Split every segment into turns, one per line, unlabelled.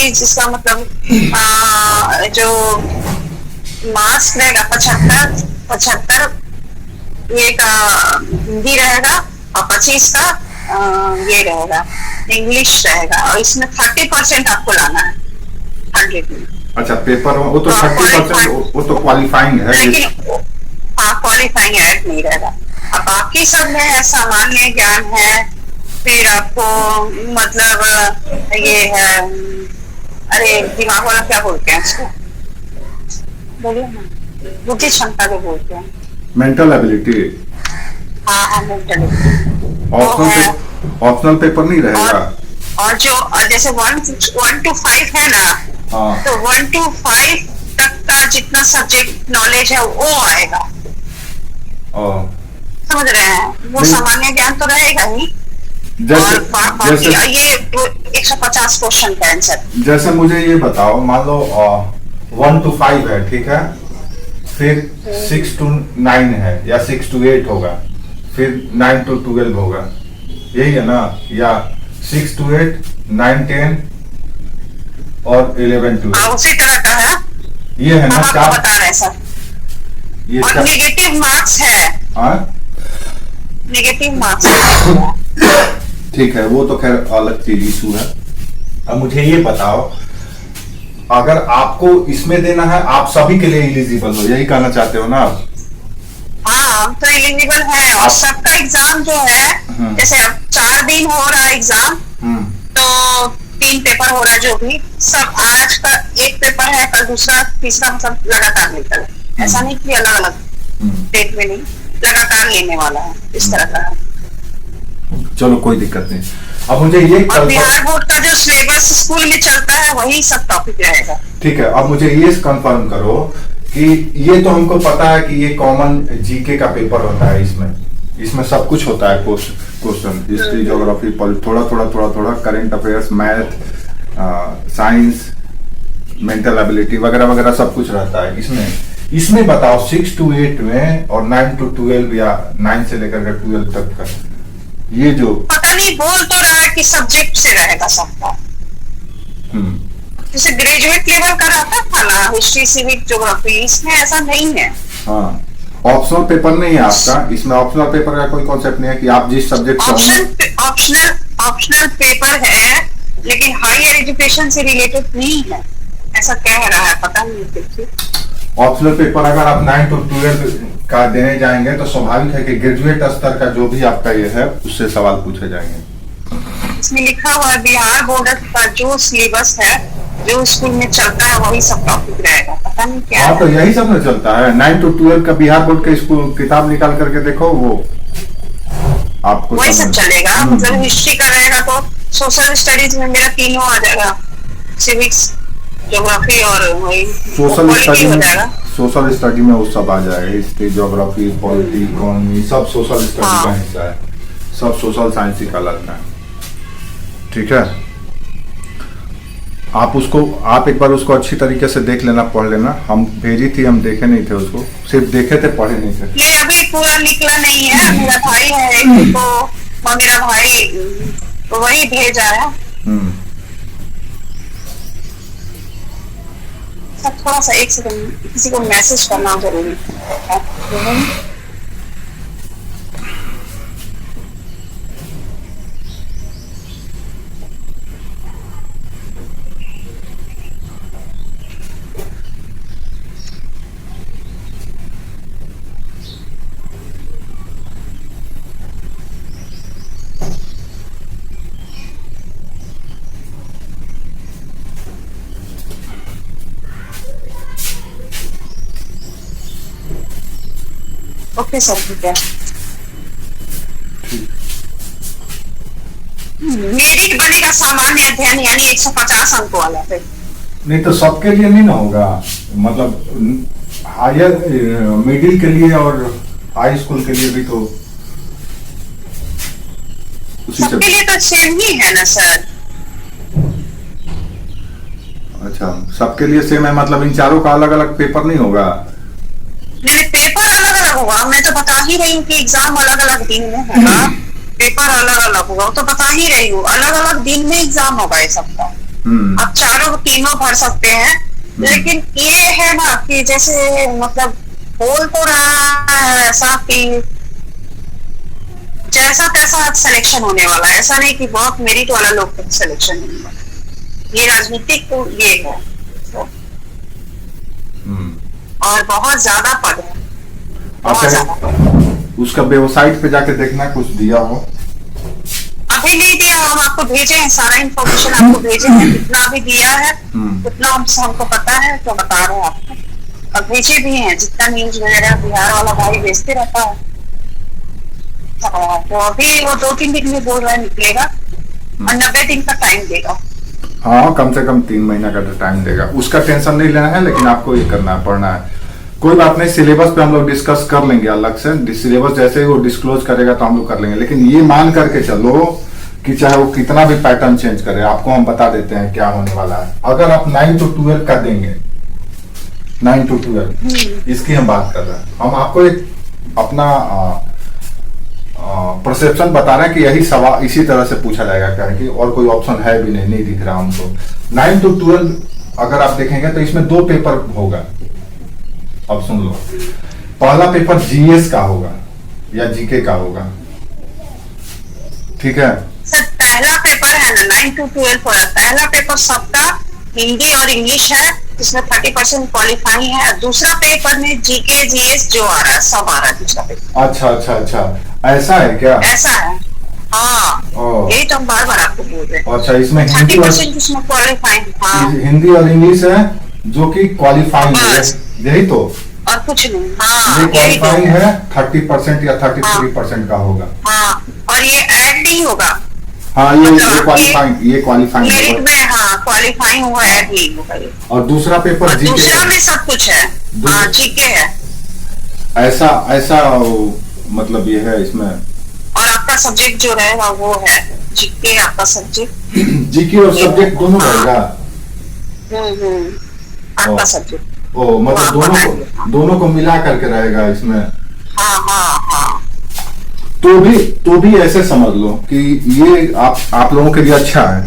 कि जिसका मतलब जो मार्क्स रहेगा 75 ये का हिंदी रहेगा और 25 का ये रहेगा इंग्लिश रहेगा, और इसमें 30% आपको लाना है 100 में।
अच्छा, पेपर वो तो 30% वो तो क्वालिफाइंग है,
लेकिन हाँ क्वालिफाइंग ऐड नहीं रहेगा। अब बाकी सब में सामान्य ज्ञान है, फिर आपको मतलब ये है, अरे दिमाग वाला क्या बोलते हैं इसको, बोलिए ना, बुद्धि क्षमता को बोलते हैं,
मेंटल एबिलिटी।
हाँ मेंटल।
ऑप्शनल पेपर नहीं रहेगा।
और जो जैसे 1 to 5 है ना,
हाँ।
तो 1 to 5 तक का जितना सब्जेक्ट नॉलेज है वो आएगा। समझ रहे हैं, वो सामान्य ज्ञान तो रहेगा ही।
जैसे
ये 150 क्वेश्चन का आंसर।
जैसे मुझे ये बताओ, मान लो 1 to 5 है, ठीक है, फिर 6 to 9 है या 6 to 8 होगा, फिर 9 to 12 होगा, यही है ना, या 6 to 8, 9, 10 और 11 to 8
उसी तरह का है।
ये है ना,
चार बता रहे हैं सर।
ये
और नेगेटिव मार्क्स है। नेगेटिव मार्क्स
ठीक है, वो तो खैर अलग चीज इशू है। अब मुझे ये बताओ, अगर आपको इसमें देना है, आप सभी के लिए एलिजिबल हो, यही कहना चाहते हो ना आप?
हाँ तो एलिजिबल है, और सबका एग्जाम जो है, जैसे अब 4 दिन हो रहा है एग्जाम, तो 3 पेपर हो रहा है, जो भी सब आज का एक पेपर है, कल दूसरा तीसरा, मतलब लगातार निकल, ऐसा नहीं कि अलग अलग डेट में नहीं, लगातार लेने वाला है, इस तरह का।
चलो कोई दिक्कत नहीं। अब मुझे ये
और बिहार बोर्ड का जो सिलेबस स्कूल में चलता है वही सब टॉपिक रहेगा।
ठीक है, अब मुझे ये कंफर्म करो कि ये तो हमको पता है कि ये कॉमन जीके का पेपर होता है, इसमें सब कुछ होता है, क्वेश्चन हिस्ट्री, ज्योग्राफी, थोड़ा current affairs, math, science, mental ability वगैरह वगैरह सब कुछ रहता है इसमें बताओ 6 to 8 में और 9 to 12 या 9 से लेकर के 12 तक का, ये जो
पता नहीं बोल तो रहा है कि सब्जेक्ट से रहेगा सबका, जैसे ग्रेजुएट लेवल का रहता था ना हिस्ट्री, सिविक, ज्योग्राफी, इसमें ऐसा नहीं है।
हाँ, ऑप्शनल पेपर नहीं है आपका, इसमें ऑप्शनल पेपर का कोई कॉन्सेप्ट नहीं है कि आप जिस सब्जेक्ट
ऑप्शनल पेपर है, लेकिन हायर एजुकेशन से रिलेटेड नहीं है, ऐसा कह रहा है, पता नहीं। देखिए
ऑप्शनल पेपर अगर आप 9 to 12 का देने जाएंगे तो स्वाभाविक है कि ग्रेजुएट स्तर का जो भी आपका ये है उससे सवाल पूछे जाएंगे।
इसमें लिखा हुआ है बिहार बोर्ड का जो सिलेबस है, जो स्कूल में चलता है वही सब टॉपिक रहेगा, पता नहीं क्या।
हाँ, तो यही सब में चलता है। 9 to 12 का बिहार बोर्ड का स्कूल किताब निकाल करके देखो, वो आपको
वही सब चलेगा। मतलब हिस्ट्री का रहेगा तो सोशल स्टडीज में मेरा तीनों आ जाएगा, सिविक्स, ज्योग्राफी और वही
सोशल स्टडी में वो सब आ जाएगा, हिस्ट्री, ज्योग्राफी, पॉलिटी, इकोनॉमी, सब सोशल स्टडी का हिस्सा है, सब सोशल साइंस ही कहलाता है। ठीक है, आप एक बार उसको अच्छी तरीके से देख लेना, पढ़ लेना। हम भेजी थी, हम देखे नहीं थे उसको, सिर्फ देखे थे, पढ़े नहीं थे।
ये अभी पूरा निकला नहीं है, मेरा भाई है तो मेरा भाई तो वही भेजा है। थोड़ा सा 1 सेकंड, किसी को मैसेज करना जरूरी है। ओके सर, ठीक है। मेरिट बनेगा सामान्य अध्ययन, यानी 150 अंक वाला पे।
नहीं तो सबके लिए नहीं ना होगा, मतलब हायर मिडिल के लिए और हाई स्कूल के लिए भी तो
सबके लिए तो सेम ही है ना सर।
अच्छा, सबके लिए सेम है, मतलब इन चारों का अलग अलग पेपर नहीं होगा?
नहीं, पेपर अलग अलग होगा, मैं तो बता ही रही हूँ कि एग्जाम अलग अलग दिन में होगा, पेपर अलग अलग होगा, तो बता ही रही हूँ, अलग अलग दिन में एग्जाम होगा ये सबका। आप चारों तीनों भर सकते हैं। लेकिन ये है ना कि जैसे मतलब बोल तो रहा है ऐसा कि जैसा तैसा सिलेक्शन होने वाला है, ऐसा नहीं कि बहुत मेरिट वाला लोग का सिलेक्शन होने वाला है। ये राजनीतिक तो ये है तो, और बहुत ज्यादा पद है, बहुत ज्यादा पद।
उसका वेबसाइट पे जाके देखना कुछ दिया हो।
अभी नहीं दिया, हम आपको भेजे हैं सारा इंफॉर्मेशन, आपको भेजे हैं जितना भी दिया है उतना हमको पता है तो बता रहे हैं आपको। और भेजे भी हैं जितना न्यूज वगैरह बिहार वाला भाई भेजते रहता है। तो अभी वो 2-3 दिन में बोल रहा है निकलेगा और 90 दिन का टाइम देगा।
हाँ, कम से कम 3 महीना का टाइम देगा, उसका टेंशन नहीं लेना है। लेकिन आपको ये करना है, पढ़ना है। कोई बात नहीं, सिलेबस पे हम लोग डिस्कस कर लेंगे अलग से। सिलेबस जैसे ही वो डिस्क्लोज करेगा तो हम लोग कर लेंगे। लेकिन ये मान करके चलो कि चाहे वो कितना भी पैटर्न चेंज करे, आपको हम बता देते हैं क्या होने वाला है। अगर आप 9 to 12 का देंगे, 9 to 12 इसकी हम बात कर रहे हैं। हम आपको एक अपना परसेप्शन बता रहे हैं कि यही सवाल इसी तरह से पूछा जाएगा, क्या कि और कोई ऑप्शन है भी नहीं दिख रहा हमको। 9 to 12 अगर आप देखेंगे तो इसमें 2 पेपर होगा। अब सुन लो, पहला पेपर जीएस का होगा या जीके का होगा, ठीक है
सर। पहला पेपर है ना 9 to 12 हो रहा है। पहला पेपर सबका हिंदी और इंग्लिश है, जिसमें 30% क्वालिफाइंग है। दूसरा पेपर में जीके जीएस जो आ रहा है सब आ रहा है दूसरा पेपर।
अच्छा, ऐसा है क्या?
ऐसा है, हाँ। यही तो हम बार बार आपको बोल रहे हैं।
अच्छा, इसमें
30% जिसमें क्वालिफाइंग, हाँ,
हिंदी और इंग्लिश है जो कि क्वालिफाइंग है, यही तो।
और कुछ नहीं, हाँ,
ये क्वालिफाइंग है 30% या 33% का होगा।
हाँ, और ये ऐड नहीं होगा।
हाँ, ये क्वालिफाइंग
मेरिट में, हाँ, क्वालिफाइंग हुआ ऐड नहीं होगा ये।
और दूसरा पेपर जीके,
दूसरा में सब कुछ है, हाँ, जीके है।
ऐसा मतलब ये है इसमें।
और आपका सब्जेक्ट जो रहेगा वो है जीके, आपका सब्जेक्ट
जीके और सब्जेक्ट दोनों रहेगा।
आपका सब्जेक्ट
मतलब दोनों को मिला करके रहेगा इसमें।
हाँ।
तो भी ऐसे समझ लो कि ये आप लोगों के लिए अच्छा है।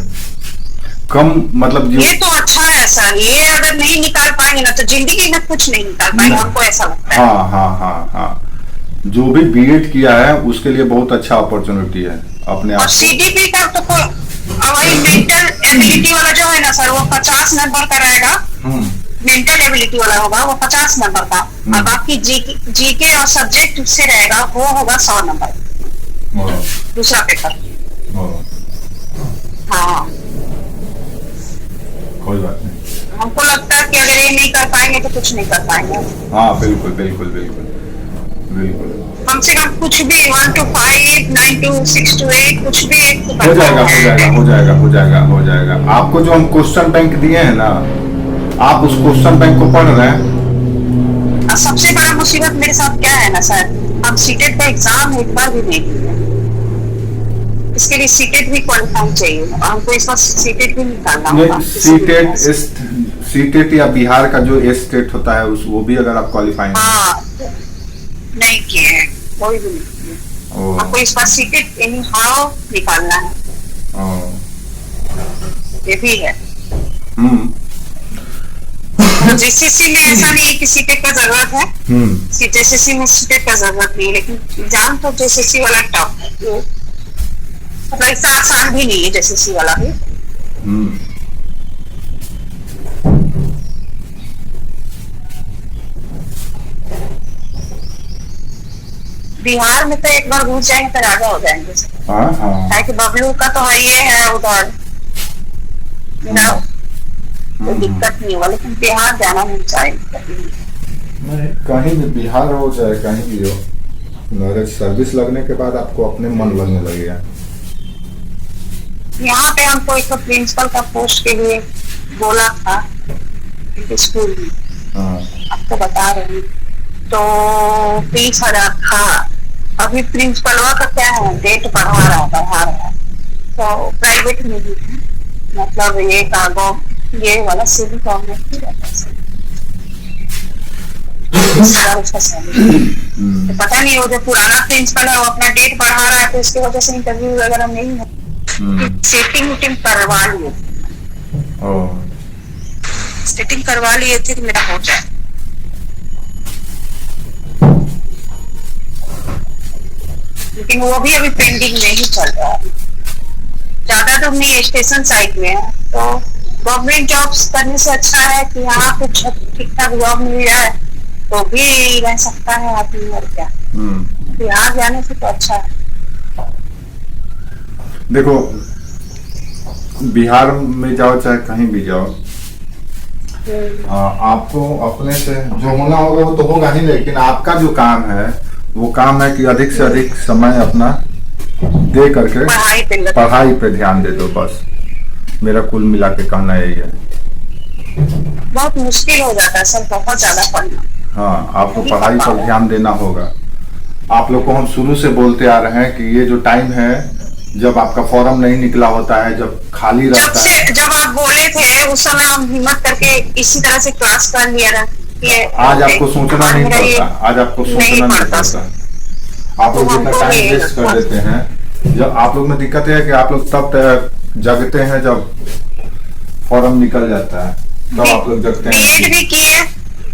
कम मतलब
ये तो अच्छा है सर। ये अगर नहीं निकाल पाएंगे ना तो जिंदगी में कुछ नहीं निकाल पाएंगे, हमको ऐसा लगता है।
हाँ। जो भी बीएड किया है उसके लिए बहुत अच्छा अपॉर्चुनिटी है अपने आप।
और सीडीपी का तो कोई वही मेंटल एबिलिटी वाला जो है ना सर, वो 50 नंबर का रहेगा। मेंटल एबिलिटी वाला होगा वो 50 नंबर का। अब आपकी जीके और सब्जेक्ट से रहेगा वो होगा 100 नंबर दूसरा पेपर। हाँ,
कोई बात नहीं।
हमको लगता है कि अगर ये नहीं कर पाएंगे तो कुछ नहीं कर पाएंगे।
हाँ, बिल्कुल।
कम से कम कुछ भी 1 to 5, 9 to 6 to 8 कुछ भी
हो जाएगा। आपको जो हम क्वेश्चन बैंक दिए हैं ना, आप उस क्वेश्चन बैंक को पढ़ रहे हैं।
सबसे बड़ा मुसीबत मेरे साथ क्या है ना सर, हम सीटेट का एग्जाम एक बार भी नहीं दिए। इसके लिए सीटेट भी क्वालिफाई चाहिए, हमको इस बार सीटेट भी निकालना होगा।
सीटेट या बिहार का जो स्टेट होता है वो भी अगर आप क्वालिफाई
नहीं किए हैं, कोई भी नहीं किए। आपको इस बार सीटेट एनी हाउ निकालना है, ये भी है। जेसीसी में ऐसा नहीं कि सीटेट का जरूरत है, जेसीसी में सीटेट का जरूरत नहीं, लेकिन एग्जाम तो जेसीसी वाला टफ है, मतलब इतना आसान भी नहीं है जेसीसी वाला भी। बिहार में तो एक बार घुस जाएंगे तो राजा हो जाएंगे। कि बबलू का तो ये है उधर, कोई दिक्कत नहीं होगा, लेकिन बिहार जाना नहीं चाहिए।
कहीं भी बिहार हो चाहे कहीं भी हो, अगर सर्विस लगने के बाद आपको अपने मन लगने लगेगा।
यहाँ पे हमको एक प्रिंसिपल का पोस्ट के लिए बोला था स्कूल में, आपको बता रही, तो 30,000 था। अभी प्रिंसिपल का क्या है, डेट बढ़ा रहा है। तो प्राइवेट में भी मतलब ये कागो ये वाला सिविल गवर्नमेंट ही रहता है। पता नहीं वो जो पुराना प्रिंसिपल है वो अपना डेट बढ़ा रहा है, तो इसकी वजह से इंटरव्यू वगैरह नहीं है। सेटिंग उटिंग करवा लिए
ओह,
सेटिंग करवा लिए थे कि मेरा हो जाए, लेकिन वो भी अभी पेंडिंग में ही चल रहा है। ज्यादा तो नहीं, स्टेशन साइड में है, तो गवर्नमेंट जॉब्स करने से अच्छा है कि यहाँ कुछ ठीक ठाक जॉब मिल जाए तो भी रह सकता है आदमी, और क्या। यहाँ जाने से तो अच्छा है।
देखो बिहार में जाओ चाहे कहीं भी जाओ, आपको अपने से जो होना होगा वो तो होगा ही, लेकिन आपका जो काम है वो काम है कि अधिक से अधिक समय अपना दे करके पढ़ाई पे ध्यान दे दो, बस मेरा कुल मिला के कहना यही है।
बहुत मुश्किल हो जाता है सर, बहुत ज्यादा पढ़ना।
हाँ, आपको पढ़ाई पर ध्यान देना होगा। आप लोग को हम शुरू से बोलते आ रहे हैं कि ये जो टाइम है जब आपका फॉर्म नहीं निकला होता है, जब खाली रहता है,
जब आप बोले थे उस समय हम हिम्मत करके इसी तरह से क्लास कर लिया।
आज आपको सोचना नहीं पड़ता, आज आपको सोचना नहीं पड़ता। आप लोग जितना टाइम वेस्ट कर देते हैं, जब आप लोग में दिक्कत है कि आप लोग तब जगते हैं जब फॉर्म निकल जाता है, तब आप लोग जगते हैं।
बीएड भी किए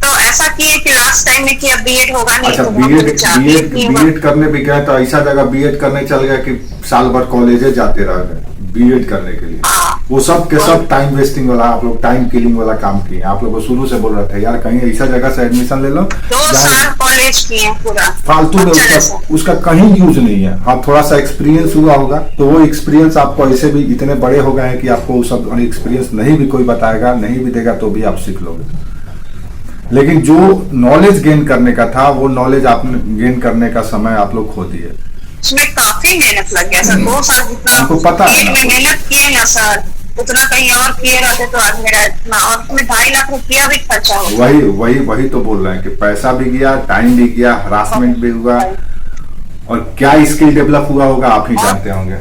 तो ऐसा किए कि लास्ट टाइम में किया, बीएड होगा नहीं।
अच्छा,
तो
बीएड करने भी गए तो ऐसा जगह बीएड करने चल गए कि साल भर कॉलेज जाते रह गए बीएड करने के लिए। वो सब के सब टाइम वेस्टिंग वाला, आप लोग टाइम किलिंग वाला काम किए। आप लोग को शुरू से बोल रहे थे यार कहीं ऐसा जगह से एडमिशन ले लो,
2 साल कॉलेज किए पूरा
फालतू में, उसका कहीं यूज नहीं है। हाँ, थोड़ा सा एक्सपीरियंस हुआ होगा तो वो एक्सपीरियंस आपको ऐसे भी इतने बड़े हो गए हैं कि आपको वो सब एक्सपीरियंस नहीं भी कोई बताएगा, नहीं भी देगा तो भी आप सीख लोगे। लेकिन जो नॉलेज गेन करने का था वो नॉलेज आपने गेन करने का समय आप लोग खो दिए।
उसमें काफी मेहनत लग गया सर, 2 साल जितना
हमको पता है ना,
मेहनत किए ना सर, उतना कहीं और किए रहते तो आज मेरा इतना, और उसमें 2.5 लाख रुपया भी खर्चा हो।
वही तो बोल रहे हैं कि पैसा भी गया, टाइम भी गया, हरासमेंट भी हुआ, और क्या स्किल डेवलप हुआ होगा आप ही जानते होंगे।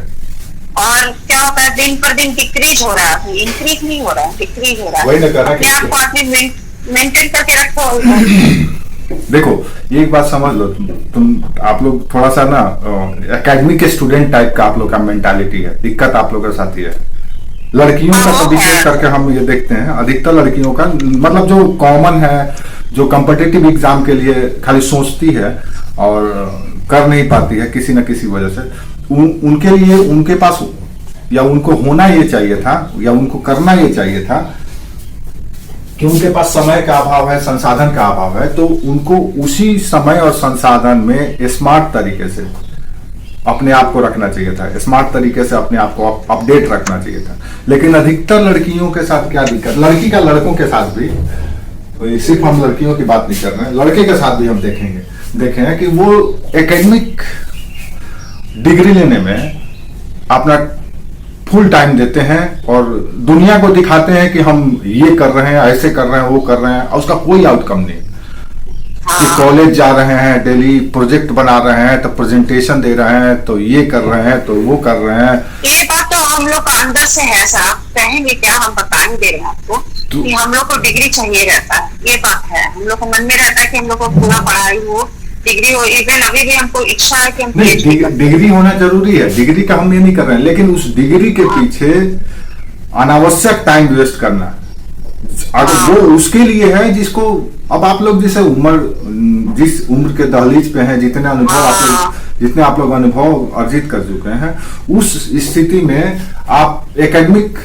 और क्या होता है, दिन पर दिन डिक्रीज हो रहा है, इंक्रीज नहीं हो रहा है, डिक्रीज हो रहा है।
वही ना कर रहा है,
आपको आदमी मेंटेन करके रखो।
देखो एक बात समझ लो, तुम आप लोग थोड़ा सा ना एकेडमिक स्टूडेंट टाइप का आप लोग का मेंटालिटी है। दिक्कत आप लोग के साथ ही है। लड़कियों का तो विशेष करके हम ये देखते हैं, अधिकतर लड़कियों का मतलब जो कॉमन है, जो कॉम्पिटिटिव एग्जाम के लिए खाली सोचती है और कर नहीं पाती है किसी न किसी वजह से, उनके लिए उनके पास या उनको होना ये चाहिए था या उनको करना ये चाहिए था कि उनके पास समय का अभाव है, संसाधन का अभाव है, तो उनको उसी समय और संसाधन में स्मार्ट तरीके से अपने आप को रखना चाहिए था, स्मार्ट तरीके से अपने आप को अपडेट रखना चाहिए था। लेकिन अधिकतर लड़कियों के साथ क्या दिक्कत, लड़की का लड़कों के साथ भी, तो सिर्फ हम लड़कियों की बात नहीं कर रहे हैं, लड़के के साथ भी हम देखे हैं कि वो एकेडमिक डिग्री लेने में अपना फुल टाइम देते हैं और दुनिया को दिखाते हैं कि हम ये कर रहे हैं, ऐसे कर रहे हैं, वो कर रहे हैं, और उसका कोई आउटकम नहीं। कि कॉलेज जा रहे हैं, डेली प्रोजेक्ट बना रहे हैं, तो प्रेजेंटेशन दे रहे हैं, तो ये कर रहे हैं, तो वो कर रहे हैं।
ये बात तो हम लोग का अंदर से है सर, कहेंगे क्या, हम बता नहीं दे रहे हैं आपको कि हम लोग को डिग्री चाहिए रहता है। ये बात है, हम लोग को मन में रहता है कि हम लोग को पूरा पढ़ाई हो, डिग्री हो। इवन अभी भी हमको इच्छा है कि हम
डिग्री होना जरूरी है, डिग्री का हम ये नहीं कर रहे हैं, लेकिन उस डिग्री के पीछे अनावश्यक टाइम वेस्ट करना, अगर वो उसके लिए है जिसको अब आप लोग जिस उम्र के दहलीज पे हैं, जितने आप लोग अनुभव अर्जित कर चुके हैं, उस स्थिति में आप एकेडमिक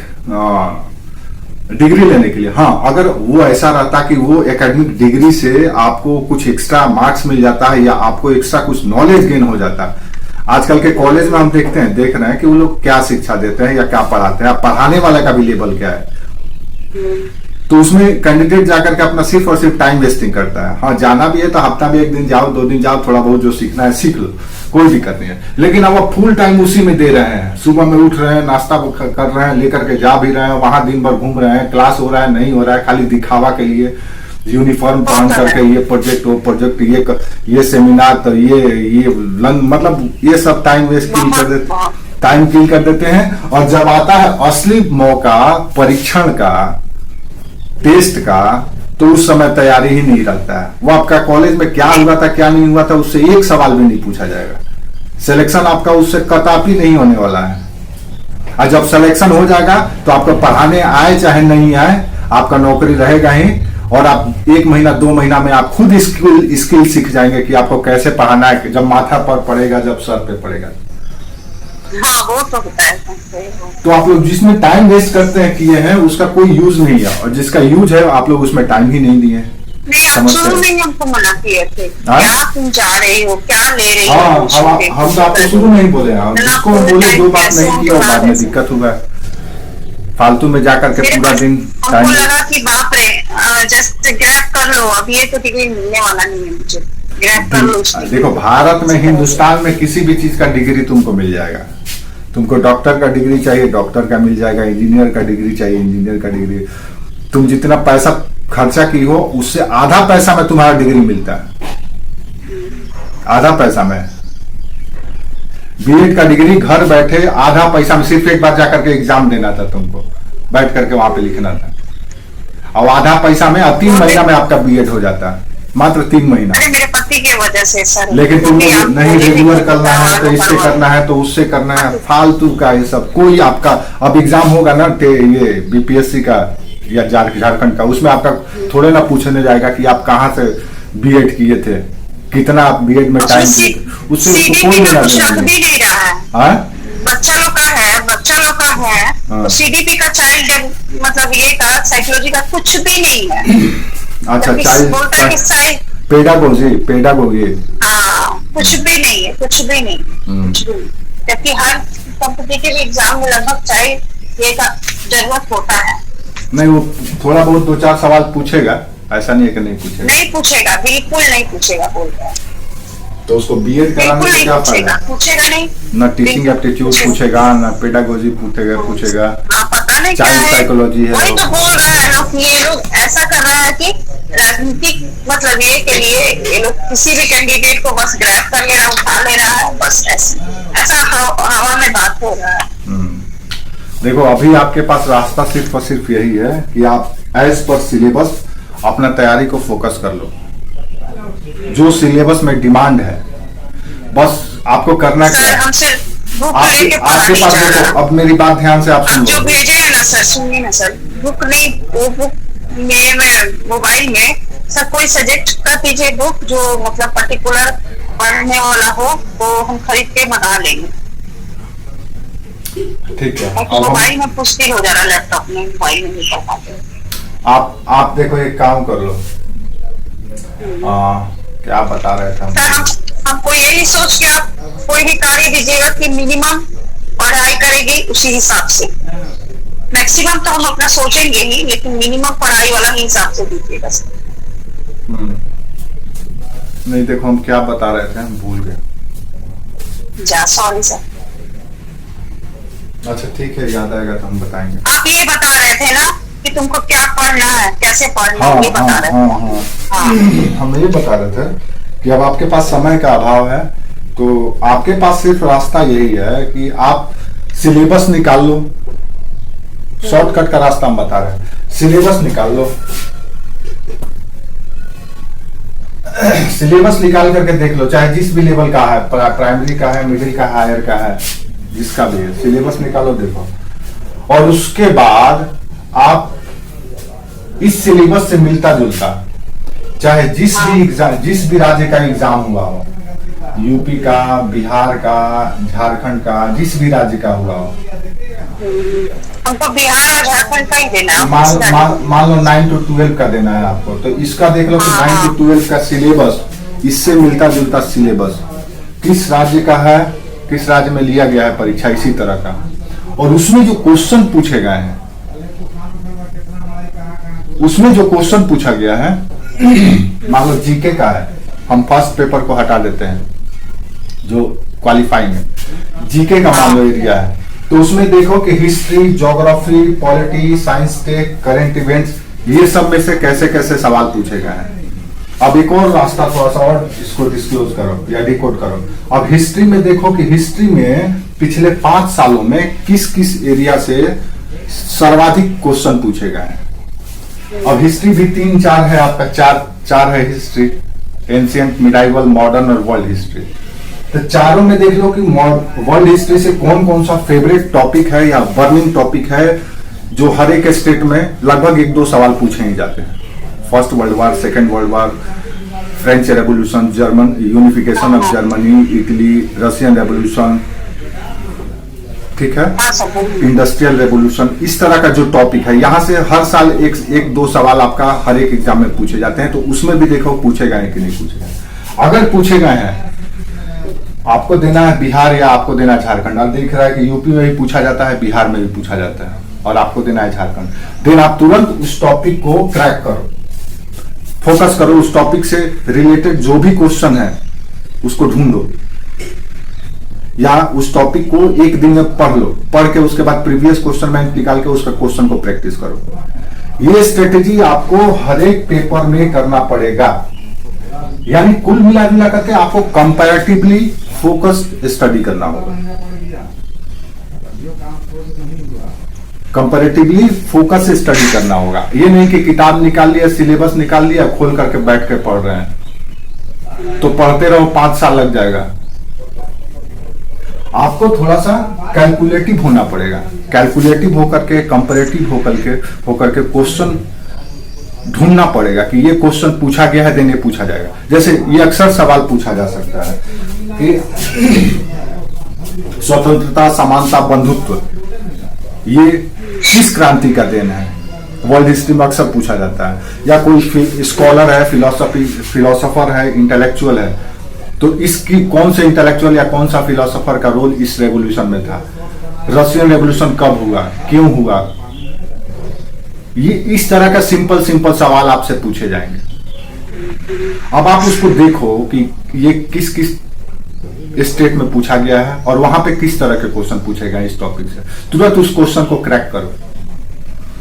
डिग्री लेने के लिए, हाँ अगर वो ऐसा रहता कि वो एकेडमिक डिग्री से आपको कुछ एक्स्ट्रा मार्क्स मिल जाता है या आपको एक्स्ट्रा कुछ नॉलेज गेन हो जाता है। आजकल के कॉलेज में हम देख रहे हैं कि वो लोग क्या शिक्षा देते हैं या क्या पढ़ाते हैं, पढ़ाने वाले का भी लेवल क्या है, तो उसमें कैंडिडेट जाकर के अपना सिर्फ और सिर्फ टाइम वेस्टिंग करता है। हाँ जाना भी है तो हफ्ता में 1 दिन जाओ, 2 दिन जाओ, थोड़ा बहुत जो सीखना है सीख लो, कोई दिक्कत नहीं है। लेकिन अब फुल टाइम उसी में दे रहे हैं, सुबह में उठ रहे हैं, नाश्ता कर रहे हैं, लेकर के जा भी रहे हैं, वहां दिन भर घूम रहे हैं, क्लास हो रहा है नहीं हो रहा है, खाली दिखावा के लिए यूनिफॉर्म पहन करके ये प्रोजेक्ट वो प्रोजेक्ट, ये सेमिनार, तो ये मतलब ये सब टाइम वेस्ट किल कर देते हैं। और जब आता है असली मौका परीक्षण का, टेस्ट का, तो उस समय तैयारी ही नहीं रहता है। वो आपका कॉलेज में क्या हुआ था क्या नहीं हुआ था उससे एक सवाल भी नहीं पूछा जाएगा, सिलेक्शन आपका उससे कदापि नहीं होने वाला है। और जब सिलेक्शन हो जाएगा तो आपको पढ़ाने आए चाहे नहीं आए, आपका नौकरी रहेगा ही। और आप 1 महीना 2 महीना में आप खुद स्किल सीख जाएंगे कि आपको कैसे पढ़ाना है, जब माथा पर पड़ेगा, जब सर पे पड़ेगा।
हाँ वो तो होता है।
तो आप लोग जिसमें टाइम वेस्ट करते हैं किए हैं उसका कोई यूज नहीं है, और जिसका यूज है आप लोग उसमें टाइम ही नहीं दिए।
नहीं, आप शुरू में हमको मना किए थे, क्या तुम जा रही हो, क्या ले रही हो।
हम तो आपको शुरू में ही बोले हैं, जिसको बोले जो बात नहीं की और बाद में दिक्कत हुआ, फालतू में जाकर के पूरा दिन
हमको लगा कि बाप रे जस्ट ग्रैब कर लो, अब ये तो डिग्री मिलने वाला नहीं है मुझे, ग्रैब कर लो।
देखो भारत में, हिंदुस्तान में किसी भी चीज का डिग्री तुमको मिल जाएगा। तुमको डॉक्टर का डिग्री चाहिए डॉक्टर का मिल जाएगा, इंजीनियर का डिग्री चाहिए इंजीनियर का डिग्री। तुम जितना पैसा खर्चा की हो उससे आधा पैसा में तुम्हारा डिग्री मिलता है, आधा पैसा में। बीएड का डिग्री घर बैठे आधा पैसा में, सिर्फ एक बार जाकर के एग्जाम देना था तुमको, बैठ करके वहां पे लिखना था, और आधा पैसा में 3 महीना में आपका बीएड हो जाता है, मात्र 3 महीना।
अरे मेरे पति के वजह से सर।
लेकिन तुमको नहीं रेगुलर करना है तो इससे करना है तो उससे करना है, फालतू का ये सब। कोई आपका अब एग्जाम होगा ना ये बीपीएससी का या झारखंड का, उसमें आपका थोड़े ना पूछने जाएगा कि आप कहाँ से बीएड किए थे, कितना आप बीएड में टाइम दिए, उससे कोई नहीं रहा है।
बच्चा लोग का है, बच्चा लोग का है, तो सीडीपी का चाइल्ड मतलब ये का साइकोलॉजी का कुछ भी नहीं है।
अच्छा, चाइल्ड पेडागोजी
कुछ भी नहीं है, कुछ भी नहीं, कुछ भी नहीं। जबकि हर कॉम्पिटिटिव एग्जाम में लगभग चाइल्ड ये का जरूरत होता है।
नहीं, वो थोड़ा बहुत 2-4 सवाल पूछेगा, ऐसा नहीं है कि नहीं पूछेगा।
नहीं पूछेगा, बिल्कुल नहीं पूछेगा, बोलता है।
तो उसको बीएड कराने से क्या फायदा?
पूछेगा नहीं,
ना टीचिंग एप्टीट्यूड पूछेगा, ना पेडागोजी पूछेगा,
पता नहीं क्या
चाइल्ड साइकोलॉजी है।
वही तो बोल रहा है लोग कि ये लोग ऐसा कर रहा है कि राजनीतिक मतलब ये के लिए ये लोग किसी भी कैंडिडेट को बस ग्रैब कर ले रहा, उठा ले रहा है, बस ऐसा हवा में बात हो रहा है।
देखो अभी आपके पास रास्ता सिर्फ और सिर्फ यही है कि आप एज पर सिलेबस अपना तैयारी को फोकस कर लो, जो सिलेबस में डिमांड है बस आपको करना है। आपके पास देखो, अब मेरी बात ध्यान से आप सुनो।
जो भेजे है ना सर, सुनिए ना सर, बुक नहीं, वो बुक में मोबाइल में सर कोई सजेक्ट कर दीजिए बुक जो मतलब पर्टिकुलर पढ़ने वाला हो, वो हम खरीद के मंगा लेंगे।
ठीक है,
मोबाइल में पुष्टि हो जा रहा, लैपटॉप में मोबाइल में नहीं कर पाते।
आप देखो एक काम कर लो, क्या बता रहे थे
हमको यही सोच के आप कोई भी कार्य दीजिएगा कि मिनिमम पढ़ाई करेगी उसी हिसाब से। मैक्सिमम तो हम अपना सोचेंगे ही, लेकिन मिनिमम पढ़ाई वाला ही हिसाब से दीजिएगा।
नहीं देखो हम क्या बता रहे थे, हम भूल गए।
Sorry sir.
अच्छा ठीक है, याद आएगा तो हम बताएंगे।
आप ये बता रहे थे ना कि तुमको क्या पढ़ना है, कैसे पढ़ना है, ये बता रहे थे।
हम ये बता रहे थे कि अब आपके पास समय का अभाव है, तो आपके पास सिर्फ रास्ता यही है कि आप सिलेबस निकाल लो। शॉर्टकट का रास्ता हम बता रहे हैं, सिलेबस निकाल लो। सिलेबस निकाल करके देख लो, चाहे जिस भी लेवल का है, प्राइमरी का है, मिडिल का, हायर का है, जिसका भी है, सिलेबस निकालो देखो। और उसके बाद आप इस सिलेबस से मिलता जुलता, चाहे जिस भी राज्य का एग्जाम हुआ हो, यूपी का, बिहार का, झारखंड का, जिस भी राज्य का हुआ हो,
हमको बिहार और झारखंड का ही देना है।
मान लो 9 to 12 का देना है आपको, तो इसका देख लो कि 9 to 12 का सिलेबस, इससे मिलता जुलता सिलेबस किस राज्य का है, किस राज्य में लिया गया है परीक्षा, इसी तरह का। और उसमें जो क्वेश्चन पूछे गए हैं, उसमें जो क्वेश्चन पूछा गया है, मान लो जीके का है, हम फर्स्ट पेपर को हटा देते हैं जो क्वालिफाइंग है, जीके का मान लो एरिया है, तो उसमें देखो कि history, geography, polity, science tech, current events, ये सब में से कैसे कैसे सवाल पूछे गए हैं। अब एक और रास्ता थोड़ा सा और इसको डिस्क्लोज करो या डिकोड करो। अब हिस्ट्री में देखो कि हिस्ट्री में पिछले 5 सालों में किस किस एरिया से सर्वाधिक क्वेश्चन पूछे गए हैं। अब हिस्ट्री भी 3-4 है आपका, चार है हिस्ट्री, एंशिएंट, मिडाइवल, मॉडर्न और वर्ल्ड हिस्ट्री। तो चारों में देख लो कि वर्ल्ड हिस्ट्री से कौन कौन सा फेवरेट टॉपिक है या बर्निंग टॉपिक है, जो हर एक स्टेट में लगभग 1-2 सवाल पूछे ही जाते हैं। First world war, second world war, French revolution, German unification of Germany, Italy, Russian revolution, ठीक है, इंडस्ट्रियल रेवोल्यूशन, इस तरह का जो टॉपिक है, यहाँ से हर साल 1-2 सवाल आपका हर एक एग्जाम में पूछे जाते हैं। तो उसमें भी देखो पूछे गए कि नहीं पूछे गए। अगर पूछे गए हैं, आपको देना है बिहार या आपको देना है झारखंड। आप देख रहा है कि यूपी में भी पूछा जाता है, बिहार में भी पूछा जाता है, और आपको देना है झारखंड। देन आप तुरंत उस टॉपिक को क्रैक करो, फोकस करो, उस टॉपिक से रिलेटेड जो भी क्वेश्चन है उसको ढूंढो, या उस टॉपिक को एक दिन में पढ़ लो। पढ़ के उसके बाद प्रीवियस क्वेश्चन बैंक निकाल के उसका क्वेश्चन को प्रैक्टिस करो। ये स्ट्रेटेजी आपको हर एक पेपर में करना पड़ेगा। यानी कुल मिला करके आपको कंपैरेटिवली फोकस्ड स्टडी करना होगा। कंपैरेटिवली फोकस से स्टडी करना होगा। ये नहीं कि किताब निकाल लिया, सिलेबस निकाल लिया, खोल करके बैठ के पढ़ रहे हैं तो पढ़ते रहो, 5 साल लग जाएगा। आपको थोड़ा सा कैलकुलेटिव होना पड़ेगा। कैलकुलेटिव होकर के, कंपैरेटिव होकर के क्वेश्चन ढूंढना पड़ेगा कि ये क्वेश्चन पूछा गया है, देन ये पूछा जाएगा। जैसे ये अक्सर सवाल पूछा जा सकता है कि स्वतंत्रता, समानता, बंधुत्व ये किस क्रांति का देन है, वर्ल्ड हिस्ट्री में अक्सर पूछा जाता है। या कोई स्कॉलर है, फिलोसोफर है, इंटेलेक्चुअल है, तो इसकी कौन से इंटेलेक्चुअल या कौन सा फिलोसोफर का रोल इस रेवोल्यूशन में था, रशियन रेवोल्यूशन कब हुआ, क्यों हुआ। ये इस तरह का सिंपल सवाल आपसे पूछे जाएंगे। अब आप उसको देखो कि ये किस किस स्टेट में पूछा गया है और वहां पे किस तरह के क्वेश्चन पूछे गए इस टॉपिक से। तुरंत उस क्वेश्चन को क्रैक करो।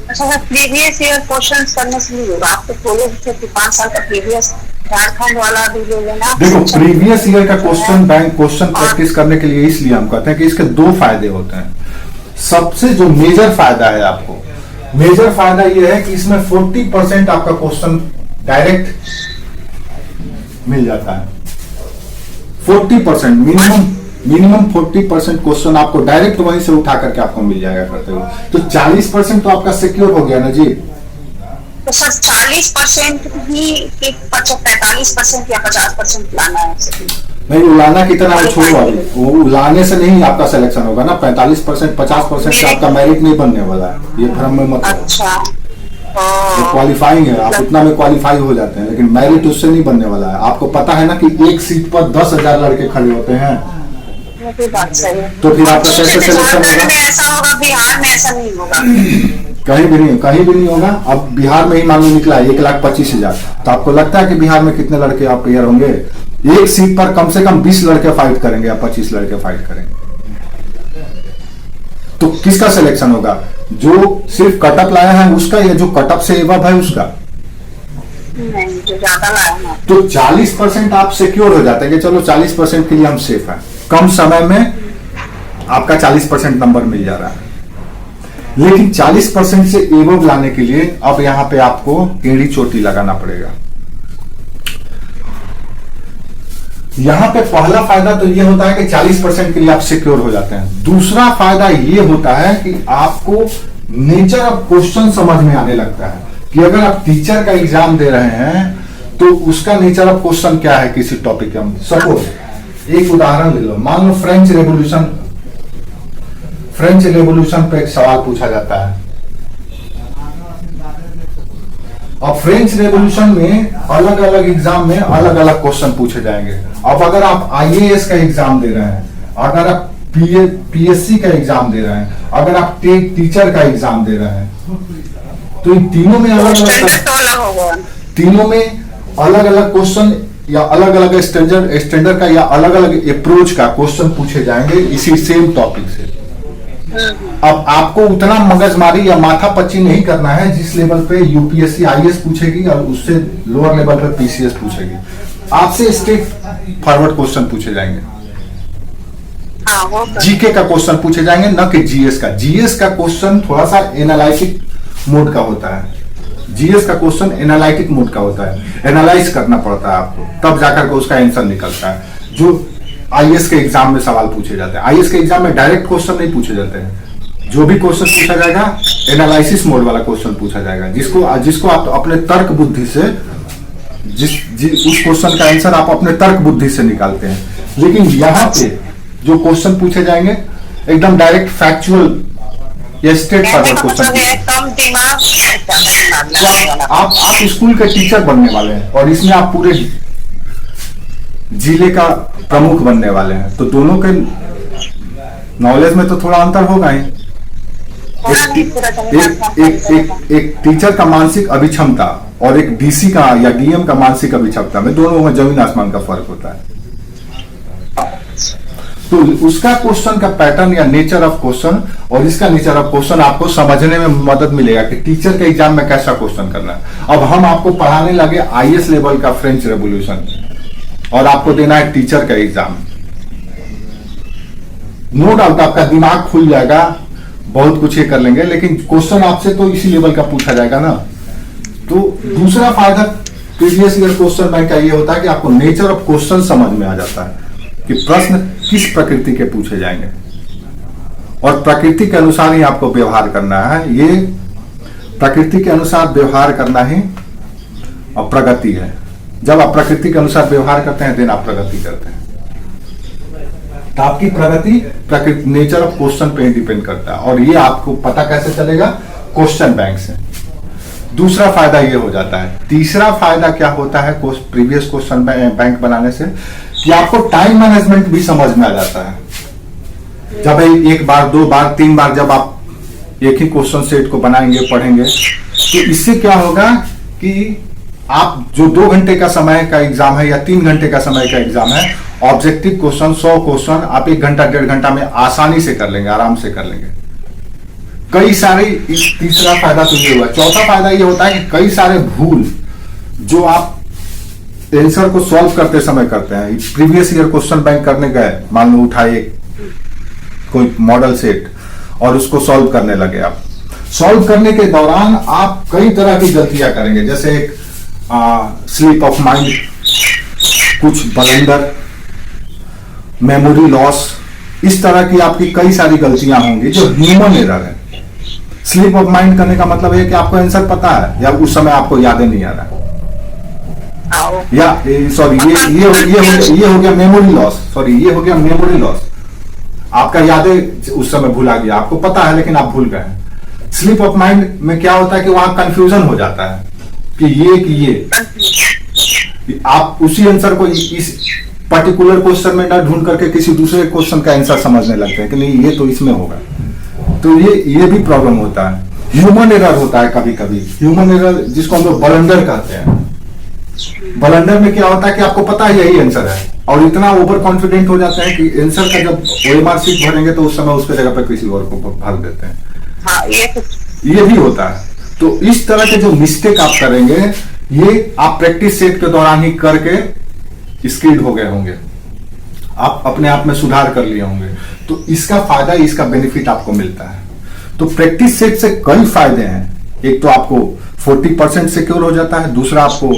अच्छा सर, प्रीवियस ईयर क्वेश्चन करने से नहीं होगा, आपको बोले थे कि 5 साल का प्रीवियस झारखंड वाला भी ले लेना।
देखो, प्रीवियस ईयर का क्वेश्चन बैंक क्वेश्चन प्रैक्टिस करने के लिए इसलिए हम कहते हैं कि इसके 2 फायदे होते हैं। सबसे जो मेजर फायदा है, आपको मेजर फायदा यह है कि इसमें 40% आपका क्वेश्चन डायरेक्ट मिल जाता है। 40% मिनिमम 40% क्वेश्चन आपको डायरेक्ट वहीं से उठा करके आपको मिल जाएगा करते हुए। तो 40% तो आपका सिक्योर हो गया ना जी।
तो सर 40% ही 45% या 50% लाना है?
नहीं, उलाना कितना है छोड़ो, अभी वो उलाने से नहीं आपका सिलेक्शन होगा ना। 45% 50% से आपका मेरिट नहीं बनने वाला है, ये भ्रम में मत।
अच्छा,
तो क्वालिफाइंग है, आप उतना में क्वालिफाई हो जाते हैं, लेकिन मेरिट उससे नहीं बनने वाला है। आपको पता है ना कि एक सीट पर 10,000 लड़के खड़े होते हैं,
बात सही है।
तो फिर आपका कैसे सिलेक्शन होगा?
ऐसा होगा, बिहार में ऐसा नहीं होगा।
कहीं भी नहीं होगा। अब बिहार में ही मांगने निकला है 1,25,000, तो आपको लगता है कि बिहार में कितने लड़के आप क्लियर होंगे? एक सीट पर कम से कम 20 लड़के फाइट करेंगे या 25 लड़के फाइट करेंगे। तो किसका सिलेक्शन होगा? जो सिर्फ कटअप लाया है उसका, या जो कटअप से एबव है उसका?
नहीं, जो ज्यादा लाया है।
तो 40% आप सिक्योर हो जाते हैं कि चलो 40% के लिए हम सेफ हैं, कम समय में आपका 40% नंबर मिल जा रहा है। लेकिन 40% से एबव लाने के लिए अब यहां पे आपको एड़ी चोटी लगाना पड़ेगा। यहां पे पहला फायदा तो ये होता है कि 40% के लिए आप सिक्योर हो जाते हैं। दूसरा फायदा ये होता है कि आपको नेचर ऑफ क्वेश्चन समझ में आने लगता है कि अगर आप टीचर का एग्जाम दे रहे हैं तो उसका नेचर ऑफ क्वेश्चन क्या है किसी टॉपिक का। सपोज एक उदाहरण ले लो, मान लो फ्रेंच रेवोल्यूशन पे एक सवाल पूछा जाता है। अब फ्रेंच रेवोल्यूशन में अलग अलग एग्जाम में अलग अलग क्वेश्चन पूछे जाएंगे। अब अगर आप आईएएस का एग्जाम दे रहे हैं, अगर आप पीएससी का एग्जाम दे रहे हैं, अगर आप टीचर का एग्जाम दे रहे हैं, तो इन तीनों में अलग अलग क्वेश्चन या अलग अलग स्टैंडर्ड का या अलग अलग अप्रोच का क्वेश्चन पूछे जाएंगे इसी सेम टॉपिक से। अब आपको उतना मगजमारी या माथा पच्ची नहीं करना है जिस लेवल पे यूपीएससी आईएएस पूछेगी और उससे लोअर लेवल पे पीसीएस पूछेगी। आपसे स्ट्रेट फॉरवर्ड क्वेश्चन पूछे जाएंगे, जीके का क्वेश्चन पूछे जाएंगे, न कि जीएस का। जीएस का क्वेश्चन थोड़ा सा एनालिटिक मोड का होता है। जीएस का क्वेश्चन एनालिटिक मोड का होता है, एनालाइज करना पड़ता है आपको, तब जाकर के उसका आंसर निकलता है। जो आईएएस के एग्जाम में सवाल पूछे जाते हैं। आईएएस के एग्जाम में डायरेक्ट क्वेश्चन नहीं पूछे जाते हैं। जो भी क्वेश्चन पूछा जाएगा एनालिसिस मोड वाला क्वेश्चन पूछा जाएगा, जिसको आप अपने तर्क बुद्धि से उस क्वेश्चन का आंसर आप अपने तर्क बुद्धि से निकालते हैं। लेकिन यहाँ पे जो क्वेश्चन पूछे जाएंगे एकदम डायरेक्ट फैक्चुअल या स्ट्रेट फॉरवर्ड क्वेश्चन।
कम दिमाग
आप स्कूल के टीचर बनने वाले हैं और इसमें आप पूरे जिले का प्रमुख बनने वाले हैं, तो दोनों के नॉलेज में तो थोड़ा अंतर होगा ही। एक टीचर का मानसिक अभिक्षमता और एक डीसी का या डीएम का मानसिक अभिक्षमता में दोनों में जमीन आसमान का फर्क होता है। तो उसका क्वेश्चन का पैटर्न या नेचर ऑफ क्वेश्चन और इसका नेचर ऑफ क्वेश्चन आपको समझने में मदद मिलेगा कि टीचर के एग्जाम में कैसा क्वेश्चन करना है। अब हम आपको पढ़ाने लगे आईएएस लेवल का फ्रेंच रेवोल्यूशन और आपको देना है टीचर का एग्जाम। नो डाउट आपका दिमाग खुल जाएगा, बहुत कुछ ये कर लेंगे, लेकिन क्वेश्चन आपसे तो इसी लेवल का पूछा जाएगा ना। तो दूसरा फायदा प्रीवियस ईयर क्वेश्चन बैंक का ये होता है कि आपको नेचर ऑफ क्वेश्चन समझ में आ जाता है कि प्रश्न किस प्रकृति के पूछे जाएंगे और प्रकृति के अनुसार ही आपको व्यवहार करना है। ये प्रकृति के अनुसार व्यवहार करना ही और प्रगति है। जब आप प्रकृति के अनुसार व्यवहार करते हैं देन आप प्रगति करते हैं। तो आपकी प्रगति नेचर ऑफ क्वेश्चन पे डिपेंड करता है और ये आपको पता कैसे चलेगा? क्वेश्चन बैंक से। दूसरा फायदा ये हो जाता है। तीसरा फायदा क्या होता है प्रीवियस क्वेश्चन बैंक बनाने से कि आपको टाइम मैनेजमेंट भी समझ में आ जाता है। जब एक बार, दो बार, तीन बार जब आप एक ही क्वेश्चन सेट को बनाएंगे, पढ़ेंगे, तो इससे क्या होगा कि आप जो 2 घंटे का समय का एग्जाम है या 3 घंटे का समय का एग्जाम है, ऑब्जेक्टिव क्वेश्चन 100 क्वेश्चन आप 1 घंटा 1.5 घंटा में आसानी से कर लेंगे, आराम से कर लेंगे। कई सारे, तीसरा फायदा तो ये हुआ। चौथा फायदा ये होता है कि कई सारे भूल जो आप आंसर को सॉल्व करते समय करते हैं, प्रीवियस ईयर क्वेश्चन बैंक करने गए, मान लो उठाए कोई मॉडल सेट और उसको सॉल्व करने लगे। आप सॉल्व करने के दौरान आप कई तरह की गलतियां करेंगे, जैसे एक स्लिप ऑफ माइंड, कुछ ब्लंडर, मेमोरी लॉस, इस तरह की आपकी कई सारी गलतियां होंगी जो ह्यूमन एरर है। स्लिप ऑफ माइंड करने का मतलब है कि आपको आंसर पता है या उस समय आपको याद नहीं आ रहा, या सॉरी ये हो गया मेमोरी लॉस। सॉरी, ये हो गया मेमोरी लॉस। आपका यादें उस समय भूला गया, आपको पता है लेकिन आप भूल गए। स्लिप ऑफ माइंड में क्या होता है कि वहां कंफ्यूजन हो जाता है कि ये आप उसी आंसर को इस पर्टिकुलर क्वेश्चन में ना ढूंढ करके किसी दूसरे क्वेश्चन का आंसर समझने लगते हैं कि नहीं ये तो इसमें होगा। तो ये भी प्रॉब्लम होता है। ह्यूमन एरर होता है कभी कभी, ह्यूमन एरर जिसको हम लोग ब्लंडर कहते हैं। ब्लंडर में क्या होता है कि आपको पता है यही आंसर है और इतना ओवर कॉन्फिडेंट हो जाते हैं कि आंसर का जब ओएमआर शीट भरेंगे तो उस समय उसके जगह पर किसी और को भर देते हैं।
हाँ,
ये भी होता है। तो इस तरह के जो मिस्टेक आप करेंगे ये आप प्रैक्टिस सेट के दौरान ही करके स्किल्ड हो गए होंगे, आप अपने आप में सुधार कर लिए होंगे। तो इसका फायदा, इसका बेनिफिट आपको मिलता है। तो प्रैक्टिस सेट से कई फायदे हैं। एक तो आपको 40% सिक्योर हो जाता है, दूसरा आपको